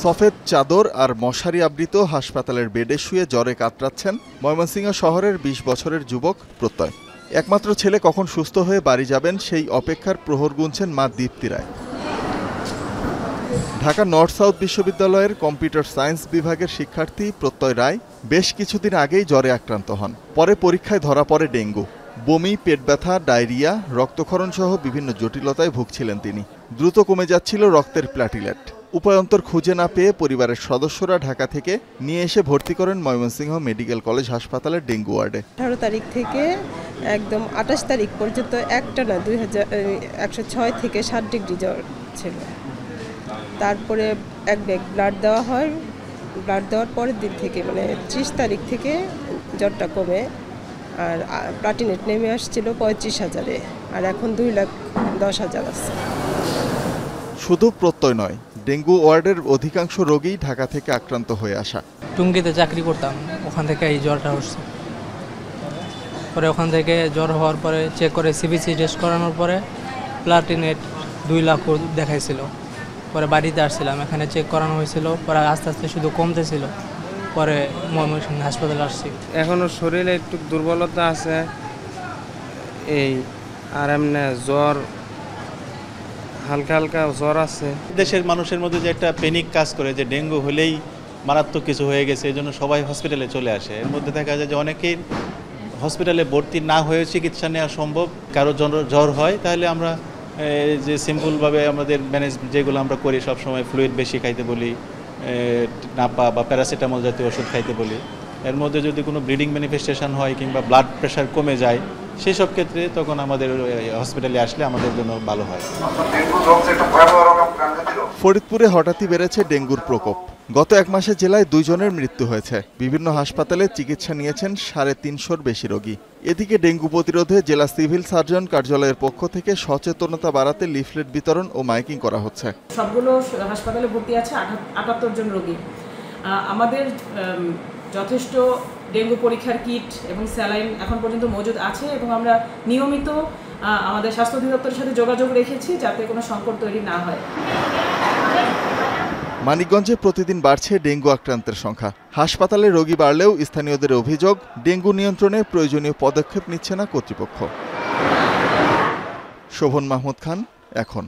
সফেদ চাদর আর মশারি আবৃত হাসপাতালের বেডে শুয়ে জ্বরে কাতরাচ্ছেন ময়মনসিংহ শহরের ২০ বছরের যুবক প্রত্যয়। একমাত্র ছেলে কখন সুস্থ হয়ে বাড়ি যাবেন সেই অপেক্ষার প্রহর গুনছেন মা দীপ্তি রায়। ঢাকা নর্থ সাউথ বিশ্ববিদ্যালয়ের কম্পিউটার সায়েন্স বিভাগের শিক্ষার্থী প্রত্যয় রায় বেশ কিছুদিন আগেই জ্বরে আক্রান্ত হন। পরে পরীক্ষায় ধরা পড়ে ডেঙ্গু। বমি, পেট ব্যথা, ডায়রিয়া, রক্তক্ষরণ সহ বিভিন্ন জটিলতায় ভুগছিলেন তিনি। দ্রুত কমে যাচ্ছিল রক্তের প্ল্যাটিলেট। উপায়ন্তর খুঁজে না পেয়ে পরিবারের সদস্যরা ঢাকা থেকে নিয়ে এসে ভর্তি করেন ময়মনসিংহ মেডিকেল কলেজ হাসপাতালের ডেঙ্গু ওয়ার্ডে। 18 তারিখ থেকে একদম 28 তারিখ পর্যন্ত একটানা 106 থেকে 60 ডিগ্রি জ্বর ছিল। তারপরে এক ব্যাগ ব্লাড দেওয়া হয়। ব্লাড দেওয়ার পরের দিন থেকে মানে 30 তারিখ থেকে জ্বরটা কমে আর প্লাটিলেট নেমে আসছিল 35,000-এ, আর এখন 2,10,000 আছে। শুধু প্রত্যয় নয়, ডেঙ্গু ওয়ার্ডের অধিকাংশ রোগী ঢাকা থেকে আক্রান্ত হয়ে আসা। টুঙ্গিতে চাকরি করতাম, ওখান থেকে এই জ্বরটা হচ্ছে। পরে ওখান থেকে জ্বর হওয়ার পরে চেক করে সিবিসি টেস্ট করানোর পরে প্লাটিলেট 2 লাখ দেখাইছিল। পরে বাড়িতে আসছিলাম, এখানে চেক করানো হয়েছিল, পরে আস্তে আস্তে শুধু কমতেছিল। পরে ময়মনসিংহ হাসপাতালে আসছি। এখনও শরীরে একটু দুর্বলতা আছে এই, আর এমনি জ্বর, হালকা হালকা জ্বর আছে। দেশের মানুষের মধ্যে যে একটা প্যানিক কাজ করে যে ডেঙ্গু হলেই মারাত্মক কিছু হয়ে গেছে, এই জন্য সবাই হসপিটালে চলে আসে। এর মধ্যে দেখা যায় যে অনেকেই হসপিটালে ভর্তি না হয়ে চিকিৎসা নেওয়া সম্ভব। কারো জ্বর হয় তাহলে আমরা যে সিম্পলভাবে আমাদের ম্যানেজ যেগুলো আমরা করি সবসময়, ফ্লুইড বেশি খাইতে বলি, নাপা বা প্যারাসিটামল জাতীয় ওষুধ খাইতে বলি। এর মধ্যে যদি কোনো ব্লিডিং ম্যানিফেস্টেশন হয় কিংবা ব্লাড প্রেশার কমে যায়, সেই সব ক্ষেত্রে তখন আমাদের হসপিটালে আসলে আমাদের জন্য ভালো হয়। ফরিদপুরে হঠাৎই বেড়েছে ডেঙ্গুর প্রকোপ। গত 1 মাসে জেলায় 2 জনের মৃত্যু হয়েছে। বিভিন্ন হাসপাতালে চিকিৎসা নিয়েছেন 350-র বেশি রোগী। এদিকে ডেঙ্গু প্রতিরোধে জেলা সিভিল সার্জন কার্যালয়ের পক্ষ থেকে সচেতনতা বাড়াতে লিফলেট বিতরণ ও মাইকিং করা হচ্ছে। সবগুলো হাসপাতালে ভর্তি আছে 78 জন রোগী। আমাদের যথেষ্ট ডেঙ্গু পরীক্ষার কিট এবং স্যালাইন এখন পর্যন্ত মজুদ আছে এবং আমরা নিয়মিত আমাদের স্বাস্থ্য অধিদপ্তরের সাথে যোগাযোগ রেখেছি যাতে কোনো সংকট তৈরি না হয়। মানিকগঞ্জে প্রতিদিন বাড়ছে ডেঙ্গু আক্রান্তের সংখ্যা। হাসপাতালে রোগী বাড়লেও স্থানীয়দের অভিযোগ, ডেঙ্গু নিয়ন্ত্রণে প্রয়োজনীয় পদক্ষেপ নিচ্ছে না কর্তৃপক্ষ। শোভন মাহমুদ খান, এখন।